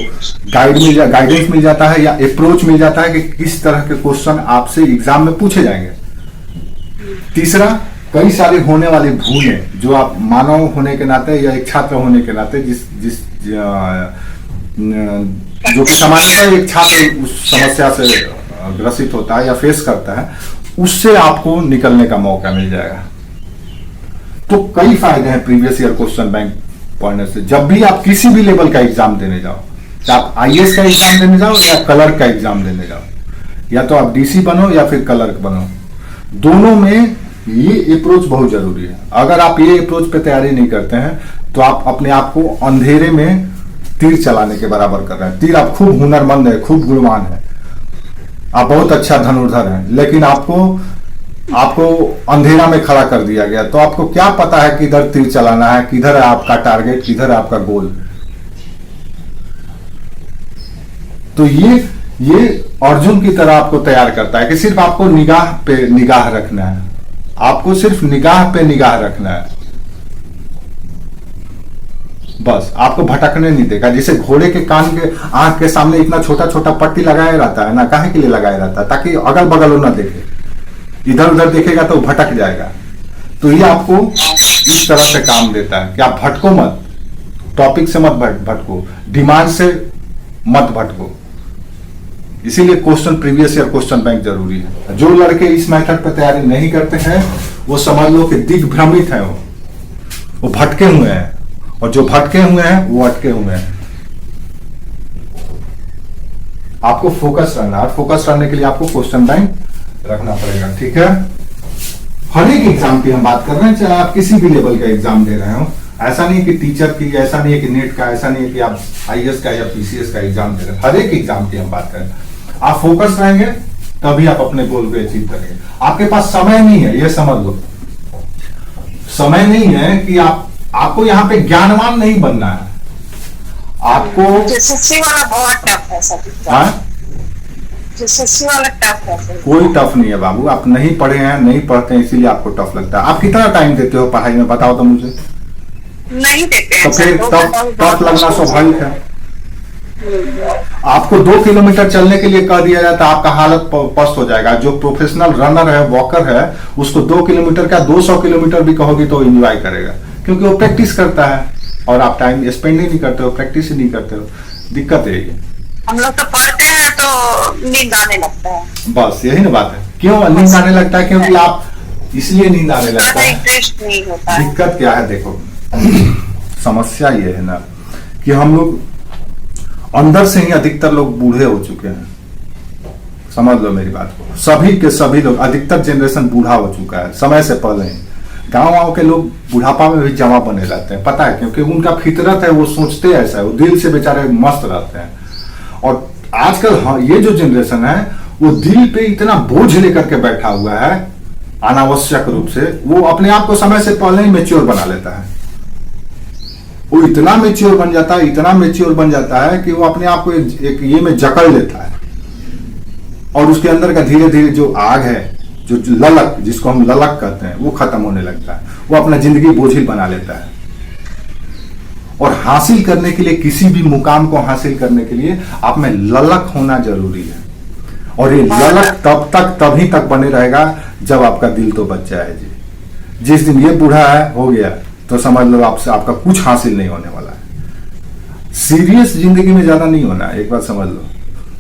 गाइडेंस मिल जाता है या अप्रोच मिल जाता है कि किस तरह के क्वेश्चन आपसे एग्जाम में पूछे जाएंगे। तीसरा, कई सारे होने वाली भूलें जो आप मानव होने के नाते या एक छात्र होने के नाते जो कि सामान्यतः एक छात्र उस समस्या से ग्रसित होता है या फेस करता है, उससे आपको निकलने का मौका मिल जाएगा। तो कई फायदे हैं प्रीवियस ईयर क्वेश्चन बैंक पढ़ने से। जब भी आप किसी भी लेवल का एग्जाम देने जाओ, चाहे आप आईएएस का एग्जाम देने जाओ या क्लर्क का एग्जाम देने जाओ, या तो आप डीसी बनो या फिर क्लर्क बनो, दोनों में ये अप्रोच बहुत जरूरी है। अगर आप ये अप्रोच पे तैयारी नहीं करते हैं तो आप अपने आप को अंधेरे में तीर चलाने के बराबर कर रहे हैं। तीर, आप खूब हुनरमंद है, खूब गुणवान है, आप बहुत अच्छा धनुर्धर हैं, लेकिन आपको अंधेरा में खड़ा कर दिया गया, तो आपको क्या पता है किधर तीर चलाना है, किधर है आपका टारगेट, किधर है आपका गोल। तो ये अर्जुन की तरह आपको तैयार करता है कि सिर्फ आपको निगाह पे निगाह रखना है, आपको सिर्फ निगाह पे निगाह रखना है। बस आपको भटकने नहीं देगा। जैसे घोड़े के कान के आंख के सामने इतना छोटा छोटा पट्टी लगाया रहता है ना, काहे के लिए लगाया रहता है? ताकि अगल बगल वो ना देखे, इधर उधर देखेगा तो भटक जाएगा। तो ये आपको इस तरह से काम देता है कि आप भटको मत, टॉपिक से मत भटको, डिमांड से मत भटको। इसीलिए question previous year question bank जरूरी है। जो लड़के इस मेथड पर तैयारी नहीं करते हैं वो समझ लो कि दिग्भ्रमित है, वो भटके हुए हैं, और जो भटके हुए हैं वो अटके हुए हैं। आपको फोकस रहना है, फोकस रहने के लिए आपको क्वेश्चन बैंक रखना पड़ेगा, ठीक है। हर एक एग्जाम की हम बात कर रहे हैं, चाहे आप किसी भी लेवल का एग्जाम दे रहे हो। ऐसा नहीं है कि टीचर की, ऐसा नहीं है कि नेट का, ऐसा नहीं है कि आप आईएएस का या पीसीएस का एग्जाम दे रहे हैं। हर एक एग्जाम की हम बात करें, आप फोकस रहेंगे तभी आप अपने गोल को अचीव करेंगे। आपके पास समय नहीं है, ये समझ लो। समय नहीं है कि आपको यहाँ पे ज्ञानवान नहीं बनना है, आपको
एसएससी वाला बहुत टफ है सर। एसएससी वाला टफ है।
कोई टफ नहीं है बाबू, आप नहीं पढ़े हैं, नहीं पढ़ते हैं, इसीलिए आपको टफ लगता है। आप कितना टाइम देते हो पढ़ाई में, बताओ तो मुझे।
नहीं देते
तो फिर टफ लगना स्वाभाविक है। आपको 2 किलोमीटर चलने के लिए कह दिया जाता है, आपका हालत पस्त हो जाएगा। जो प्रोफेशनल रनर है, वॉकर है, उसको 2 किलोमीटर का 200 किलोमीटर भी कहोगे तो एंजॉय करेगा, क्योंकि वो प्रैक्टिस करता है। और आप टाइम स्पेंड ही नहीं करते हो, प्रैक्टिस ही नहीं करते हो, दिक्कत है ये।
हम लोग तो पढ़ते हैं तो नींद आने लगता है।
बस यही ना बात है। क्यों नींद आने लगता है? क्योंकि आप इसलिए नींद आने लगता है।
इंटरेस्ट नहीं होता है।
दिक्कत क्या है देखो, समस्या ये है ना कि हम लोग अंदर से ही अधिकतर लोग बूढ़े हो चुके हैं। समझ लो मेरी बात को, सभी के सभी लोग, अधिकतर जनरेशन बूढ़ा हो चुका है समय से पहले ही। गांव के लोग बुढ़ापा में भी जमा बने रहते हैं, पता है, क्योंकि उनका फितरत है, वो सोचते ऐसा है, वो दिल से बेचारे मस्त रहते हैं। और आजकल हाँ, ये जो जनरेशन है वो दिल पे इतना बोझ लेकर के बैठा हुआ है अनावश्यक रूप से, वो अपने आप को समय से पहले ही मेच्योर बना लेता है। वो इतना मेच्योर बन जाता है, इतना मेच्योर बन जाता है कि वो अपने आप को एक ये में जकड़ लेता है, और उसके अंदर का धीरे धीरे जो आग है, जो ललक, जिसको हम ललक कहते हैं, वो खत्म होने लगता है। वो अपना जिंदगी बोझिल बना लेता है। और हासिल करने के लिए, किसी भी मुकाम को हासिल करने के लिए आप में ललक होना जरूरी है। और ये ललक तभी तक बने रहेगा जब आपका दिल तो बच जाए जी। जिस दिन ये बूढ़ा है, हो गया, तो समझ लो आपसे आपका कुछ हासिल नहीं होने वाला है। सीरियस जिंदगी में ज्यादा नहीं होना है, एक बात समझ लो।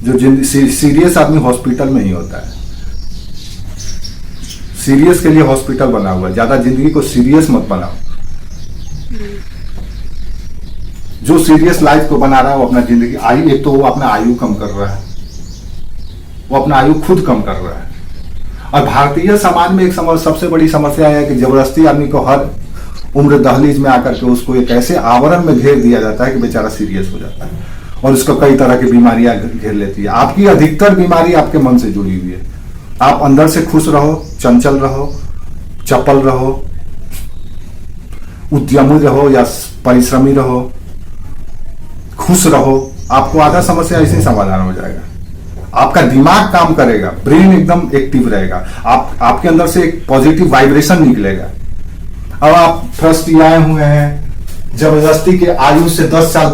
जो सीरियस आदमी हॉस्पिटल में ही होता है। सीरियस के लिए हॉस्पिटल बना हुआ है, ज्यादा जिंदगी को सीरियस मत बनाओ। जो सीरियस लाइफ को बना रहा है वो अपना जिंदगी आयु, एक तो वो अपना आयु कम कर रहा है, वो अपना आयु खुद कम कर रहा है। और भारतीय समाज में एक सबसे बड़ी समस्या है कि जबरदस्ती आदमी को हर उम्र दहलीज में आकर के उसको एक ऐसे आवरण में घेर दिया जाता है कि बेचारा सीरियस हो जाता है, और उसको कई तरह की बीमारियां घेर लेती है। आपकी अधिकतर बीमारी आपके मन से जुड़ी हुई है। आप अंदर से खुश रहो, चंचल रहो, चपल रहो, उद्यमी रहो या परिश्रमी रहो, खुश रहो, आपको आधा समस्या ऐसे ही समाधान हो जाएगा। आपका दिमाग काम करेगा, ब्रेन एकदम एक्टिव रहेगा, आपके अंदर से एक पॉजिटिव वाइब्रेशन निकलेगा। अब आप फ्रस्ट्रियाए हुए हैं, जबरदस्ती के आयु से 10 साल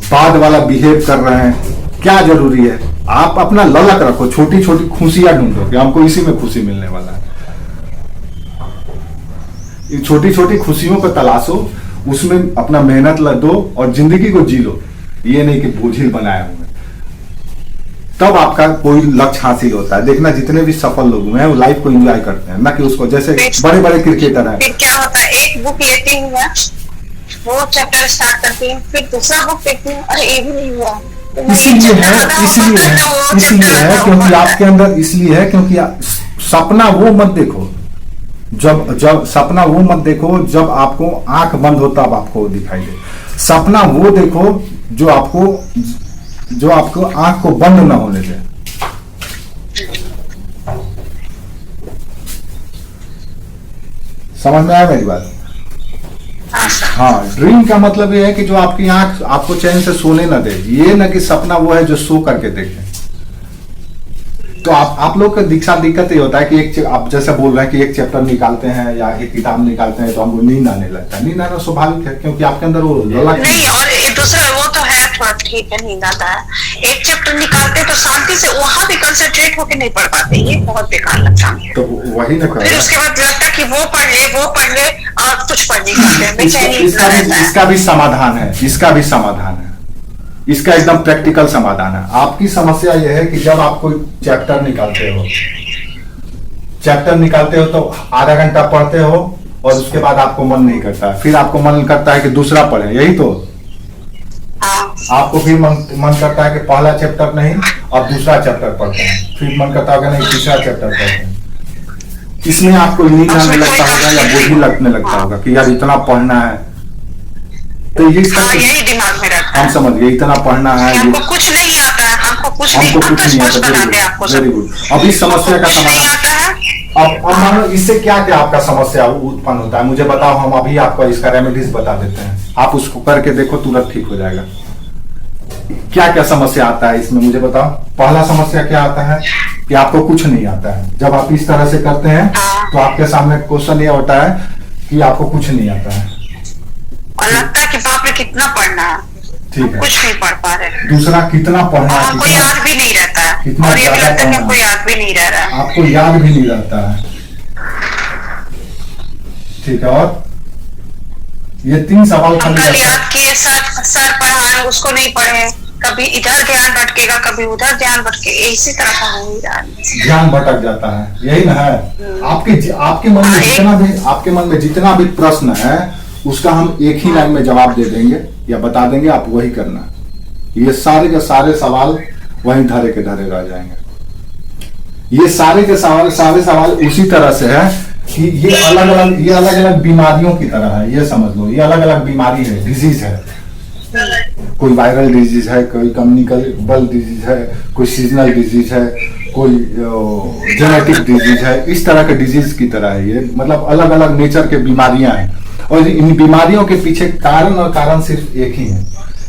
बाद वाला बिहेव कर रहे हैं, क्या जरूरी है? आप अपना ललक रखो, छोटी छोटी खुशियां ढूंढो कि हमको इसी में खुशी मिलने वाला है। ये छोटी छोटी खुशियों को तलाशो, उसमें अपना मेहनत दो और जिंदगी को जी लो। ये नहीं कि बोझिल बनाए हुए, तब आपका कोई लक्ष्य हासिल होता है। देखना जितने भी सफल लोग हैं वो लाइफ को एंजॉय करते हैं, ना कि उसको, जैसे बड़े बड़े क्रिकेटर हैं।
फिर क्या होता है, एक बुक लेती हूँ मैं, वो चैप्टर स्टार्ट करती हूँ, फिर दूसरा बुक देखती हूँ, अरे ये भी नहीं हुआ।
इसलिए है क्योंकि आपके अंदर, इसलिए है क्योंकि सपना वो मत देखो, जब सपना वो मत देखो जब आपको आंख बंद हो तब आपको दिखाई दे। सपना वो देखो जो आपको आंख को बंद ना होने दे। समझ में आया मेरी बात? हाँ, ड्रीम का मतलब ये है कि जो आपकी आंख आपको चैन से सोने ना दे। ये ना कि सपना वो है जो सो करके देखे। तो आप लोग का दिक्कत ये होता है कि आप जैसे बोल रहे हैं कि एक चैप्टर निकालते हैं या एक किताब निकालते हैं तो हमको नींद आने लगता है। नींद आना स्वाभाविक है क्योंकि आपके अंदर वो
नहीं, और दूसरा वो तो है, थोड़ा ठीक है, नींद आता है। एक चैप्टर निकालते तो शांति से वहां भी कंसंट्रेट होकर नहीं पढ़ पाते, ये बहुत बेकार लगता है।
तो वही ना,
फिर उसके बाद लगता है कि वो पढ़ ले और कुछ पढ़ नहीं पाते।
इसका भी समाधान है, इसका भी समाधान है, इसका एकदम प्रैक्टिकल समाधान है। आपकी समस्या यह है कि जब आप कोई चैप्टर निकालते हो तो आधा घंटा पढ़ते हो और उसके बाद आपको मन नहीं करता, फिर आपको मन करता है कि दूसरा पढ़े, यही तो। आपको फिर मन करता है कि पहला चैप्टर नहीं और दूसरा चैप्टर पढ़ते हैं, फिर मन करता होगा नहीं तीसरा चैप्टर पढ़ते हैं। इसमें आपको नींद आने लगता होगा या बोझ लगने लगता होगा कि यार इतना पढ़ना है, तो ये
यही दिमाग में रहता है।
हम समझ गए, इतना पढ़ना है,
हमको कुछ नहीं आता है, हमको कुछ नहीं आता।
Very good. अब इस समस्या का समाधान, अब मान लो इससे क्या क्या आपका समस्या उत्पन्न होता है, मुझे बताओ, हम अभी आपको इसका रेमेडीज बता देते हैं, आप उसको करके देखो, तुरंत ठीक हो जाएगा। क्या क्या समस्या आता है इसमें मुझे बताओ। पहला समस्या क्या आता है कि आपको कुछ नहीं आता है। जब आप इस तरह से करते हैं तो आपके सामने क्वेश्चन ये होता है कि आपको कुछ नहीं आता है
और लगता है कि बाप रे कितना पढ़ना है,
ठीक है,
कुछ नहीं पढ़ पा रहे।
दूसरा कितना पढ़ना है,
कोई याद भी नहीं रहता है,
कितना
और ये भी
ज्यादा
लगता है कि
पढ़ना
कोई याद भी नहीं रह रहा है,
आपको याद भी नहीं रहता है, ठीक है। और ये 3 सवाल
हम कल याद किए, सर पढ़ाए, उसको नहीं पढ़े, कभी इधर ध्यान भटकेगा, कभी उधर ध्यान भटकेगा, इसी तरह का हो ही रहा है,
ध्यान भटक जाता है, यही ना है। आपके मन में जितना भी प्रश्न है उसका हम एक ही लाइन में जवाब दे देंगे या बता देंगे, आप वही करना। ये सारे के सारे सवाल वहीं धरे के धरे रह जाएंगे। ये सारे के सारे सवाल उसी तरह से है कि ये अलग अलग बीमारियों की तरह है, ये समझ लो, ये अलग अलग बीमारी है, डिजीज है। कोई वायरल डिजीज है, कोई कम्युनिकेबल डिजीज है, कोई सीजनल डिजीज है, कोई जेनेटिक डिजीज है, इस तरह के डिजीज की तरह है ये, मतलब अलग अलग नेचर के बीमारियां हैं। और इन बीमारियों के पीछे कारण सिर्फ एक ही है।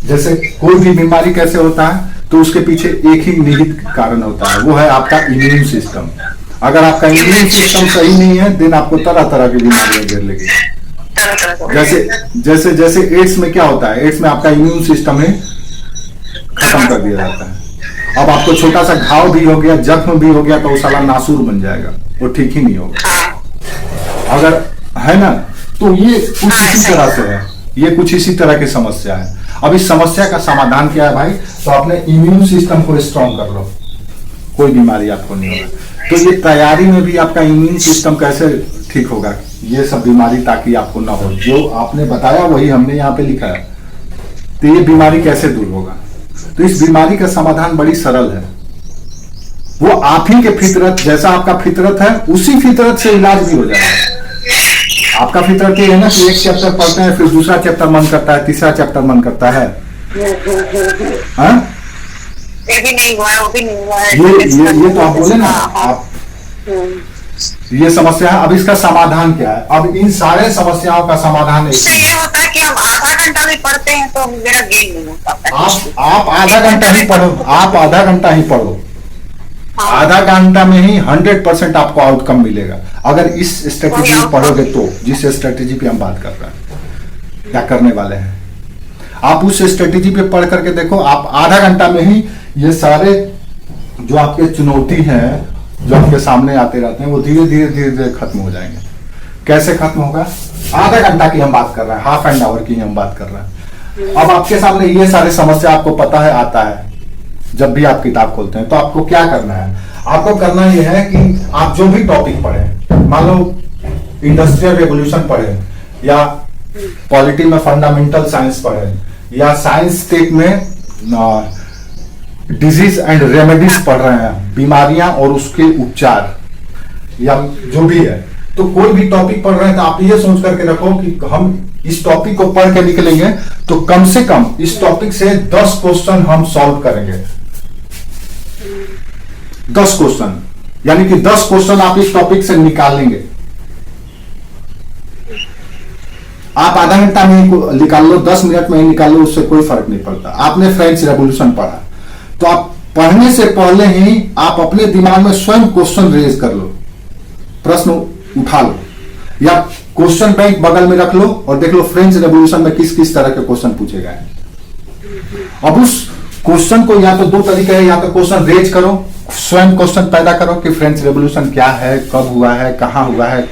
जैसे कोई भी बीमारी कैसे होता है तो उसके पीछे एक ही निहित कारण होता है, वो है आपका इम्यून सिस्टम। अगर आपका इम्यून सिस्टम सही नहीं है देन आपको तरह तरह की बीमारियां घेर लेगी। जैसे एड्स में क्या होता है, एड्स में आपका इम्यून सिस्टम ही खत्म कर दिया जाता है। अब आपको छोटा सा घाव भी हो गया, जख्म भी हो गया तो वो साला नासूर बन जाएगा, वो ठीक ही नहीं होगा, अगर है ना। तो ये कुछ इसी तरह से है, ये कुछ इसी तरह की समस्या है। अब इस समस्या का समाधान क्या है भाई, तो अपने इम्यून सिस्टम को स्ट्रॉन्ग कर लो, कोई बीमारी आपको नहीं होगा। तो ये तैयारी में भी आपका इम्यून सिस्टम कैसे ठीक होगा, ये सब बीमारी, ताकि आपको ना हो। जो आपने बताया वही हमने यहाँ पे लिखा है, तो ये बीमारी कैसे दूर होगा। तो इस बीमारी का समाधान बड़ी सरल है, वो आप ही के फितरत, जैसा आपका फितरत है उसी फितरत से इलाज भी हो जाएगा। आपका फितरत ये है ना कि एक चैप्टर पढ़ते हैं, फिर दूसरा चैप्टर मन करता है, तीसरा चैप्टर मन करता है, हाँ?
ये भी नहीं हुआ है, वो भी नहीं हुआ है।
ये तो आप बोले ना, आप ये समस्या है। अब इसका समाधान क्या है, अब इन सारे समस्याओं का समाधान है।
ये होता है कि हम आधा घंटा भी पढ़ते हैं तो मेरा गेन नहीं होता।
आप आधा घंटा ही पढ़ो, आप आधा घंटा ही पढ़ो, आधा घंटा में ही 100% आपको आउटकम मिलेगा। अगर इस स्ट्रेटेजी में पढ़ोगे तो, जिस स्ट्रेटेजी पे हम बात कर रहे हैं, क्या करने वाले हैं, आप उस स्ट्रेटेजी पे पढ़ करके देखो, आप आधा घंटा में ही ये सारे जो आपके चुनौती हैं जो आपके सामने आते रहते हैं वो धीरे धीरे खत्म हो जाएंगे। कैसे खत्म होगा, आधा घंटा की हम बात कर रहे हैं, हाफ एन आवर की हम बात कर रहे हैं। अब आपके सामने ये सारे समस्या आपको पता है, आता है, जब भी आप किताब खोलते हैं तो आपको क्या करना है, आपको करना यह है कि आप जो भी टॉपिक पढ़े, मान लो इंडस्ट्रियल रेवोल्यूशन पढ़े, या पॉलिटी में फंडामेंटल साइंस पढ़े, या साइंस टेक में डिजीज एंड रेमेडीज पढ़ रहे हैं, बीमारियां और उसके उपचार, या जो भी है, तो कोई भी टॉपिक पढ़ रहे हैं तो आप ये सोच करके रखो कि हम इस टॉपिक को पढ़ के निकलेंगे तो कम से कम इस टॉपिक से 10 क्वेश्चन हम सॉल्व करेंगे। 10 क्वेश्चन, यानी कि 10 क्वेश्चन आप इस टॉपिक से निकालेंगे। आप आधा घंटा में ही निकाल लो, 10 मिनट में ही निकाल लो, उससे कोई फर्क नहीं पड़ता। आपने फ्रेंच रेवोल्यूशन पढ़ा तो आप पढ़ने से पहले ही आप अपने दिमाग में स्वयं क्वेश्चन रेज कर लो, प्रश्न उठा लो, या क्वेश्चन बैंक बगल में रख लो और देख लो फ्रेंच रेवोल्यूशन में किस किस तरह के क्वेश्चन पूछे गए। अब उस क्वेश्चन को या तो दो तरीके है, या तो क्वेश्चन रेज करो, स्वयं क्वेश्चन पैदा करो कि फ्रेंच रेवोल्यूशन क्या है, कब हुआ है, कहां हुआ है,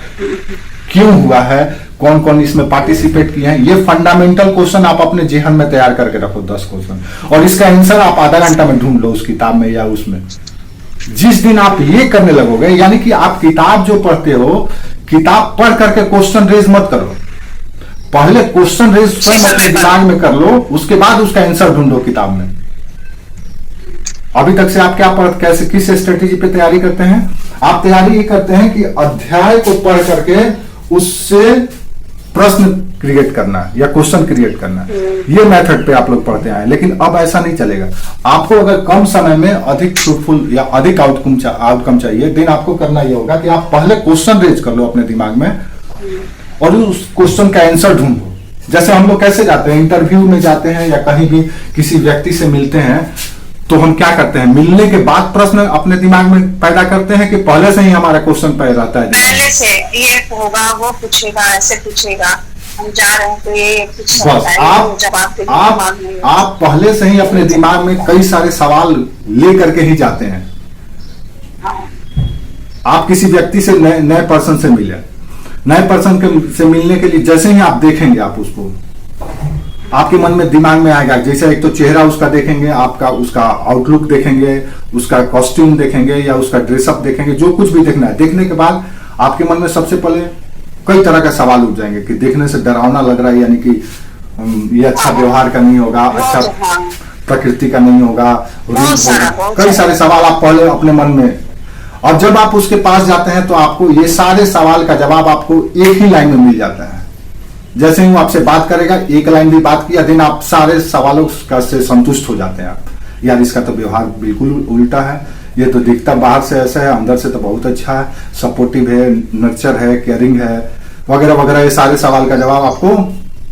क्यों हुआ है, कौन कौन इसमें पार्टिसिपेट किए हैं। ये फंडामेंटल क्वेश्चन आप अपने जेहन में तैयार करके रखो 10 क्वेश्चन, और इसका आंसर आप आधा घंटा में ढूंढ लो उस किताब में या उसमें। जिस दिन आप ये करने लगोगे, यानी कि आप किताब जो पढ़ते हो, किताब पढ़ करके क्वेश्चन रेज मत करो, पहले क्वेश्चन रेज स्वयं अपने दिमाग में कर लो, उसके बाद उसका आंसर ढूंढो किताब में। अभी तक से आप क्या कैसे किस स्ट्रेटेजी पे तैयारी करते हैं? आप तैयारी ये करते हैं कि अध्याय को पढ़ करके उससे प्रश्न क्रिएट करना या क्वेश्चन क्रिएट करना, ये मेथड पे आप लोग पढ़ते आए। लेकिन अब ऐसा नहीं चलेगा। आपको अगर कम समय में अधिक फ्रूटफुल या अधिक आउटकम चाहिए, देन आपको करना ये होगा कि आप पहले क्वेश्चन रेज कर लो अपने दिमाग में और उस क्वेश्चन का आंसर ढूंढो। जैसे हम लोग कैसे जाते हैं, इंटरव्यू में जाते हैं या कहीं भी किसी व्यक्ति से मिलते हैं, तो हम क्या करते हैं, मिलने के बाद प्रश्न अपने दिमाग में पैदा करते हैं कि पहले से ही हमारा क्वेश्चन पैदा रहता है?
पहले से ये होगा, वो पूछेगा, ऐसे पूछेगा, हम जा रहे हैं तो ये कुछ
बस आप पहले से ही अपने दिमाग में कई सारे सवाल ले करके ही जाते हैं। आप किसी व्यक्ति से नए पर्सन से मिले, नए पर्सन से मिलने के लिए जैसे ही आप देखेंगे, आप उसको आपके मन में दिमाग में आएगा, जैसे एक तो चेहरा उसका देखेंगे, आपका उसका आउटलुक देखेंगे, उसका कॉस्ट्यूम देखेंगे या उसका ड्रेसअप देखेंगे, जो कुछ भी देखना है। देखने के बाद आपके मन में सबसे पहले कई तरह का सवाल उठ जाएंगे कि देखने से डरावना लग रहा है, यानी कि ये अच्छा व्यवहार का नहीं होगा, अच्छा प्रकृति का नहीं होगा, कई सारे सवाल आप पहले अपने मन में। और जब आप उसके पास जाते हैं तो आपको ये सारे सवाल का जवाब आपको एक ही लाइन में मिल जाता है। जैसे ही वो आपसे बात करेगा, एक लाइन भी बात किया, दिन आप सारे सवालों का से संतुष्ट हो जाते हैं। आप यार इसका तो व्यवहार बिल्कुल उल्टा है, ये तो दिखता बाहर से ऐसा है, अंदर से तो बहुत अच्छा है, सपोर्टिव है, नर्चर है, केयरिंग है, वगैरह वगैरह। ये सारे सवाल का जवाब आपको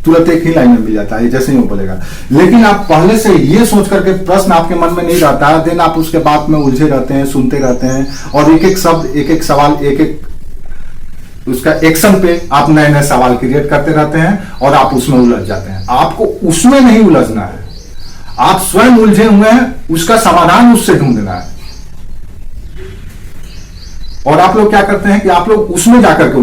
तुरंत एक ही लाइन में मिल जाता है जैसे ही वो बोलेगा। लेकिन आप पहले से ये सोच करके प्रश्न आपके मन में नहीं रहता है, दिन आप उसके बात में उलझे रहते हैं, सुनते रहते हैं, और एक एक शब्द, एक एक सवाल, एक एक उसका एक्शन पे आप नए नए सवाल क्रिएट करते रहते हैं और आप उसमें उलझ जाते हैं। आपको उसमें नहीं उलझना है, आप स्वयं उलझे हुए हैं, उसका समाधान उससे ढूंढना है। और आप लोग क्या करते हैं कि आप लोग उसमें जाकर के